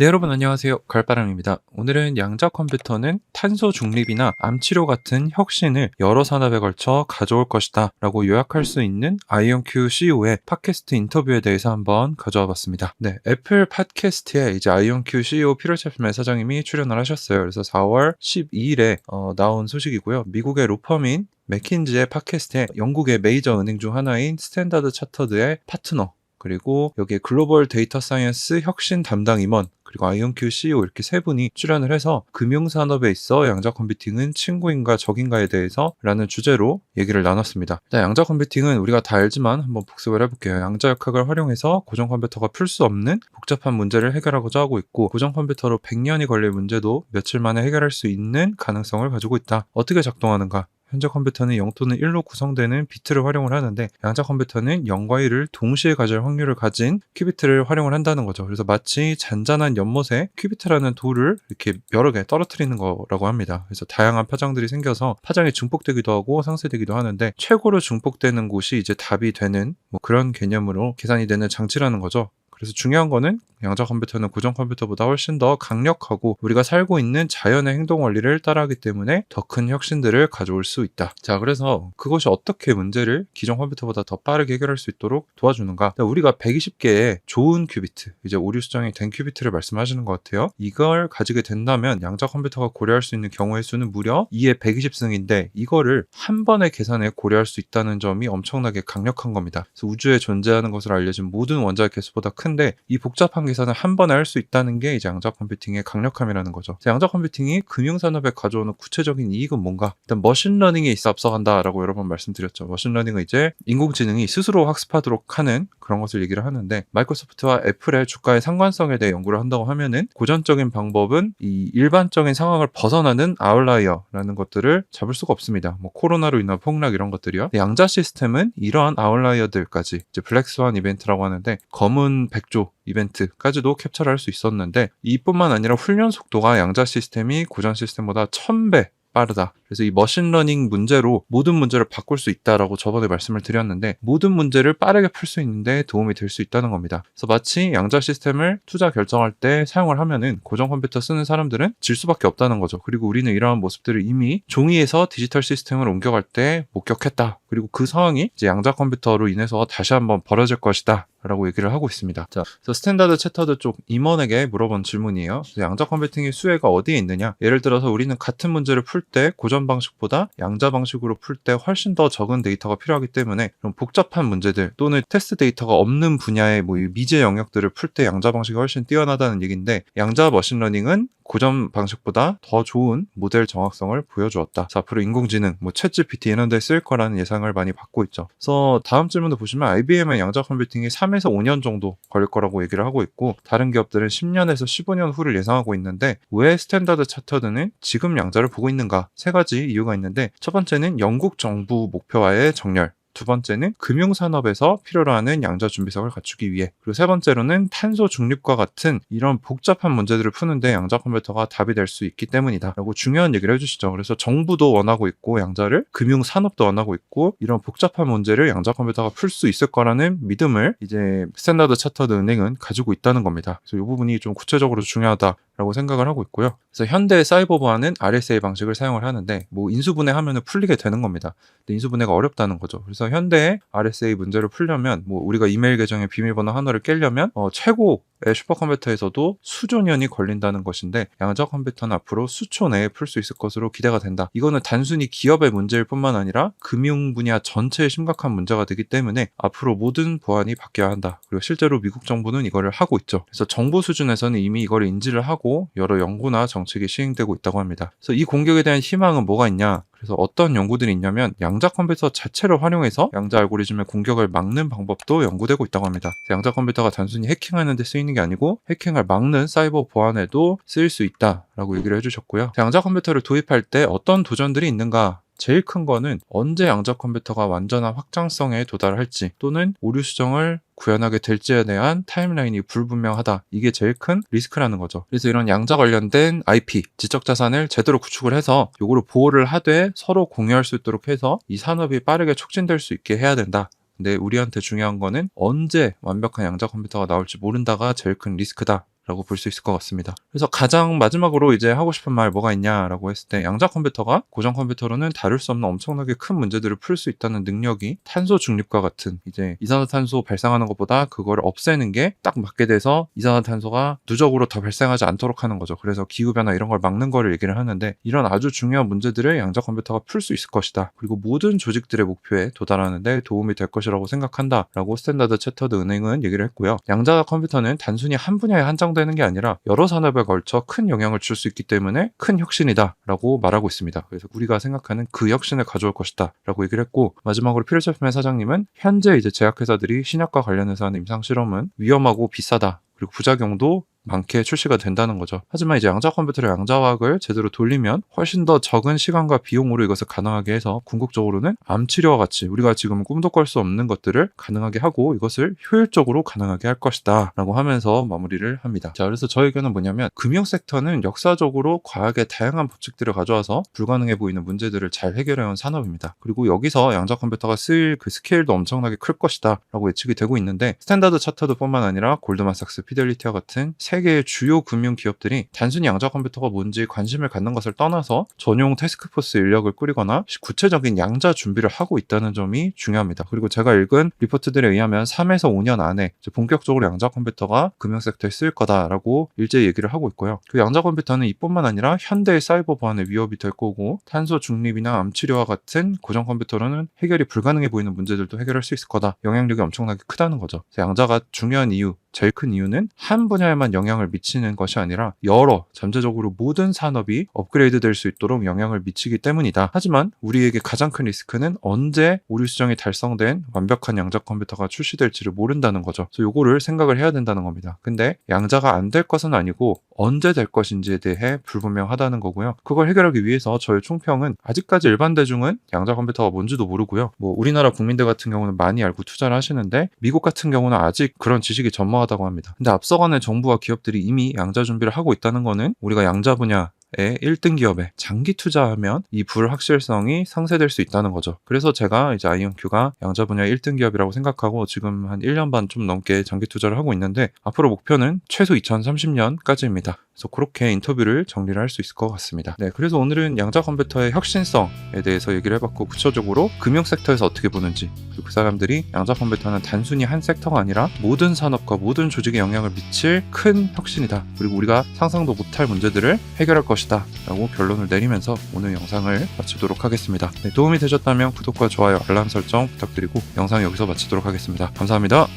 네, 여러분 안녕하세요. 갈바람입니다. 오늘은 양자 컴퓨터는 탄소 중립이나 암 치료 같은 혁신을 여러 산업에 걸쳐 가져올 것이다 라고 요약할 수 있는 아이온큐 CEO의 팟캐스트 인터뷰에 대해서 한번 가져와 봤습니다. 네, 애플 팟캐스트에 이제 아이온큐 CEO 피터 챕맨 사장님이 출연을 하셨어요. 그래서 4월 12일에 나온 소식이고요. 미국의 로펌인 맥킨지의 팟캐스트에 영국의 메이저 은행 중 하나인 스탠다드 차터드의 파트너, 그리고 여기에 글로벌 데이터 사이언스 혁신 담당 임원, 그리고 아이온큐 CEO 이렇게 세 분이 출연을 해서 금융산업에 있어 양자 컴퓨팅은 친구인가 적인가에 대해서 라는 주제로 얘기를 나눴습니다. 일단 양자 컴퓨팅은 우리가 다 알지만 한번 복습을 해볼게요. 양자역학을 활용해서 고정 컴퓨터가 풀 수 없는 복잡한 문제를 해결하고자 하고 있고, 고정 컴퓨터로 100년이 걸릴 문제도 며칠 만에 해결할 수 있는 가능성을 가지고 있다. 어떻게 작동하는가? 현재 컴퓨터는 0 또는 1로 구성되는 비트를 활용을 하는데, 양자 컴퓨터는 0과 1을 동시에 가질 확률을 가진 큐비트를 활용을 한다는 거죠. 그래서 마치 잔잔한 연못에 큐비트라는 돌을 이렇게 여러 개 떨어뜨리는 거라고 합니다. 그래서 다양한 파장들이 생겨서 파장이 증폭되기도 하고 상쇄되기도 하는데, 최고로 증폭되는 곳이 이제 답이 되는 그런 개념으로 계산이 되는 장치라는 거죠. 그래서 중요한 거는 양자 컴퓨터는 고정 컴퓨터보다 훨씬 더 강력하고 우리가 살고 있는 자연의 행동 원리를 따라하기 때문에 더 큰 혁신들을 가져올 수 있다. 자, 그래서 그것이 어떻게 문제를 기존 컴퓨터보다 더 빠르게 해결할 수 있도록 도와주는가? 우리가 120개의 좋은 큐비트, 이제 오류 수정이 된 큐비트를 말씀하시는 것 같아요. 이걸 가지게 된다면 양자 컴퓨터가 고려할 수 있는 경우의 수는 무려 2의 120승인데, 이거를 한 번의 계산에 고려할 수 있다는 점이 엄청나게 강력한 겁니다. 그래서 우주에 존재하는 것으로 알려진 모든 원자의 개수보다 큰데, 이 복잡한 계산을 한 번에 할 수 있다는 게 이제 양자 컴퓨팅의 강력함이라는 거죠. 양자 컴퓨팅이 금융산업에 가져오는 구체적인 이익은 뭔가? 일단 머신러닝에 있어 앞서간다라고 여러 번 말씀드렸죠. 머신러닝은 이제 인공지능이 스스로 학습하도록 하는 그런 것을 얘기를 하는데, 마이크로소프트와 애플의 주가의 상관성에 대해 연구를 한다고 하면은 고전적인 방법은 이 일반적인 상황을 벗어나는 아웃라이어라는 것들을 잡을 수가 없습니다. 코로나로 인한 폭락 이런 것들이요. 양자 시스템은 이러한 아웃라이어들까지, 이제 블랙스완 이벤트라고 하는데 검은 백조 이벤트까지도 캡처를 할 수 있었는데, 이뿐만 아니라 훈련 속도가 양자 시스템이 고전 시스템보다 1000배 빠르다. 그래서 이 머신러닝 문제로 모든 문제를 바꿀 수 있다라고 저번에 말씀을 드렸는데, 모든 문제를 빠르게 풀 수 있는데 도움이 될 수 있다는 겁니다. 그래서 마치 양자 시스템을 투자 결정할 때 사용을 하면은 고정 컴퓨터 쓰는 사람들은 질 수밖에 없다는 거죠. 그리고 우리는 이러한 모습들을 이미 종이에서 디지털 시스템으로 옮겨갈 때 목격했다. 그리고 그 상황이 이제 양자 컴퓨터로 인해서 다시 한번 벌어질 것이다 라고 얘기를 하고 있습니다. 자, 그래서 스탠다드 채터드 쪽 임원에게 물어본 질문이에요. 양자 컴퓨팅의 수혜가 어디에 있느냐? 예를 들어서 우리는 같은 문제를 풀 때 고전 방식보다 양자 방식으로 풀 때 훨씬 더 적은 데이터가 필요하기 때문에, 그럼 복잡한 문제들 또는 테스트 데이터가 없는 분야의 미제 영역들을 풀 때 양자 방식이 훨씬 뛰어나다는 얘기인데, 양자 머신러닝은 고전 방식보다 더 좋은 모델 정확성을 보여주었다. 그래서 앞으로 인공지능, 챗GPT 이런 데 쓸 거라는 예상을 많이 받고 있죠. 그래서 다음 질문도 보시면 IBM의 양자 컴퓨팅이 3에서 5년 정도 걸릴 거라고 얘기를 하고 있고, 다른 기업들은 10년에서 15년 후를 예상하고 있는데, 왜 스탠다드 차터드는 지금 양자를 보고 있는가? 세 가지 이유가 있는데, 첫 번째는 영국 정부 목표와의 정렬, 두 번째는 금융산업에서 필요로 하는 양자 준비석을 갖추기 위해, 그리고 세 번째로는 탄소 중립과 같은 이런 복잡한 문제들을 푸는데 양자 컴퓨터가 답이 될 수 있기 때문이다 라고 중요한 얘기를 해주시죠. 그래서 정부도 원하고 있고 양자를, 금융산업도 원하고 있고, 이런 복잡한 문제를 양자 컴퓨터가 풀 수 있을 거라는 믿음을 이제 스탠다드 차터드 은행은 가지고 있다는 겁니다. 그래서 이 부분이 좀 구체적으로 중요하다 라고 생각을 하고 있고요. 그래서 현대 사이버 보안은 RSA 방식을 사용을 하는데, 인수분해하면 풀리게 되는 겁니다. 근데 인수분해가 어렵다는 거죠. 그래서 현대의 RSA 문제를 풀려면, 우리가 이메일 계정의 비밀번호 하나를 깨려면 최고의 슈퍼컴퓨터에서도 수조 년이 걸린다는 것인데, 양자 컴퓨터는 앞으로 수초 내에 풀 수 있을 것으로 기대가 된다. 이거는 단순히 기업의 문제일 뿐만 아니라 금융 분야 전체의 심각한 문제가 되기 때문에 앞으로 모든 보안이 바뀌어야 한다. 그리고 실제로 미국 정부는 이거를 하고 있죠. 그래서 정부 수준에서는 이미 이거를 인지를 하고 여러 연구나 정책이 시행되고 있다고 합니다. 그래서 이 공격에 대한 희망은 뭐가 있냐? 그래서 어떤 연구들이 있냐면, 양자 컴퓨터 자체를 활용해서 양자 알고리즘의 공격을 막는 방법도 연구되고 있다고 합니다. 양자 컴퓨터가 단순히 해킹하는 데 쓰이는 게 아니고 해킹을 막는 사이버 보안에도 쓰일 수 있다라고 얘기를 해주셨고요. 양자 컴퓨터를 도입할 때 어떤 도전들이 있는가? 제일 큰 거는 언제 양자 컴퓨터가 완전한 확장성에 도달할지, 또는 오류 수정을 구현하게 될지에 대한 타임라인이 불분명하다. 이게 제일 큰 리스크라는 거죠. 그래서 이런 양자 관련된 IP, 지적자산을 제대로 구축을 해서 요거를 보호를 하되 서로 공유할 수 있도록 해서 이 산업이 빠르게 촉진될 수 있게 해야 된다. 근데 우리한테 중요한 거는 언제 완벽한 양자 컴퓨터가 나올지 모른다가 제일 큰 리스크다 라고 볼 수 있을 것 같습니다. 그래서 가장 마지막으로 이제 하고 싶은 말 뭐가 있냐라고 했을 때 양자 컴퓨터가 고정 컴퓨터로는 다룰 수 없는 엄청나게 큰 문제들을 풀 수 있다는 능력이 탄소 중립과 같은 이제 이산화탄소 발생하는 것보다 그걸 없애는 게 딱 맞게 돼서 이산화탄소가 누적으로 더 발생하지 않도록 하는 거죠. 그래서 기후변화 이런 걸 막는 거를 얘기를 하는데 이런 아주 중요한 문제들을 양자 컴퓨터가 풀 수 있을 것이다. 그리고 모든 조직들의 목표에 도달하는 데 도움이 될 것이라고 생각한다. 라고 스탠다드 채터드 은행은 얘기를 했고요. 양자 컴퓨터는 단순히 한 분야에 한정되는 게 아니라 여러 산업에 걸쳐 큰 영향을 줄 수 있기 때문에 큰 혁신이다. 라고 말하고 있습니다. 그래서 우리가 생각하는 그 혁신을 가져올 것이다. 라고 얘기를 했고 마지막으로 필요제품의 사장님은 현재 이제 제약회사들이 신약과 관련해서 하는 임상실험은 위험하고 비싸다. 그리고 부작용도 많게 출시가 된다는 거죠. 하지만 이제 양자 컴퓨터의 양자화학을 제대로 돌리면 훨씬 더 적은 시간과 비용으로 이것을 가능하게 해서 궁극적으로는 암 치료와 같이 우리가 지금 꿈도 꿀 수 없는 것들을 가능하게 하고 이것을 효율적으로 가능하게 할 것이다 라고 하면서 마무리를 합니다. 자, 그래서 저의 의견은 뭐냐면 금융 섹터는 역사적으로 과학의 다양한 법칙들을 가져와서 불가능해 보이는 문제들을 잘 해결해온 산업입니다. 그리고 여기서 양자 컴퓨터가 쓰일 그 스케일도 엄청나게 클 것이다 라고 예측이 되고 있는데 스탠다드 차터드뿐만 아니라 골드만삭스, 피델리티와 같은 세계의 주요 금융 기업들이 단순히 양자 컴퓨터가 뭔지 관심을 갖는 것을 떠나서 전용 태스크포스 인력을 꾸리거나 구체적인 양자 준비를 하고 있다는 점이 중요합니다. 그리고 제가 읽은 리포트들에 의하면 3에서 5년 안에 본격적으로 양자 컴퓨터가 금융 섹터에 쓰일 거다라고 일제히 얘기를 하고 있고요. 그 양자 컴퓨터는 이뿐만 아니라 현대의 사이버 보안에 위협이 될 거고 탄소 중립이나 암 치료와 같은 고정 컴퓨터로는 해결이 불가능해 보이는 문제들도 해결할 수 있을 거다. 영향력이 엄청나게 크다는 거죠. 양자가 중요한 이유 제일 큰 이유는 한 분야에만 영향을 미치는 것이 아니라 여러 잠재적으로 모든 산업이 업그레이드 될 수 있도록 영향을 미치기 때문이다. 하지만 우리에게 가장 큰 리스크는 언제 오류 수정이 달성된 완벽한 양자 컴퓨터가 출시될지를 모른다는 거죠. 그래서 요거를 생각을 해야 된다는 겁니다. 근데 양자가 안 될 것은 아니고 언제 될 것인지에 대해 불분명하다는 거고요. 그걸 해결하기 위해서 저의 총평은 아직까지 일반 대중은 양자 컴퓨터가 뭔지도 모르고요. 우리나라 국민들 같은 경우는 많이 알고 투자를 하시는데 미국 같은 경우는 아직 그런 지식이 전무하다고 합니다. 근데 앞서가는 정부와 기업들이 이미 양자 준비를 하고 있다는 거는 우리가 양자 분야 1등 기업에 장기 투자하면 이 불확실성이 상쇄될 수 있다는 거죠. 그래서 제가 이제 아이언큐가 양자 분야 1등 기업이라고 생각하고 지금 한 1년 반 좀 넘게 장기 투자를 하고 있는데 앞으로 목표는 최소 2030년까지입니다. 그래서 그렇게 인터뷰를 정리를 할 수 있을 것 같습니다. 네, 그래서 오늘은 양자 컴퓨터의 혁신성에 대해서 얘기를 해봤고 구체적으로 금융 섹터에서 어떻게 보는지 그리고 그 사람들이 양자 컴퓨터는 단순히 한 섹터가 아니라 모든 산업과 모든 조직에 영향을 미칠 큰 혁신이다. 그리고 우리가 상상도 못할 문제들을 해결할 것이다 라고 결론을 내리면서 오늘 영상을 마치도록 하겠습니다. 네, 도움이 되셨다면 구독과 좋아요, 알람 설정 부탁드리고 영상 여기서 마치도록 하겠습니다. 감사합니다.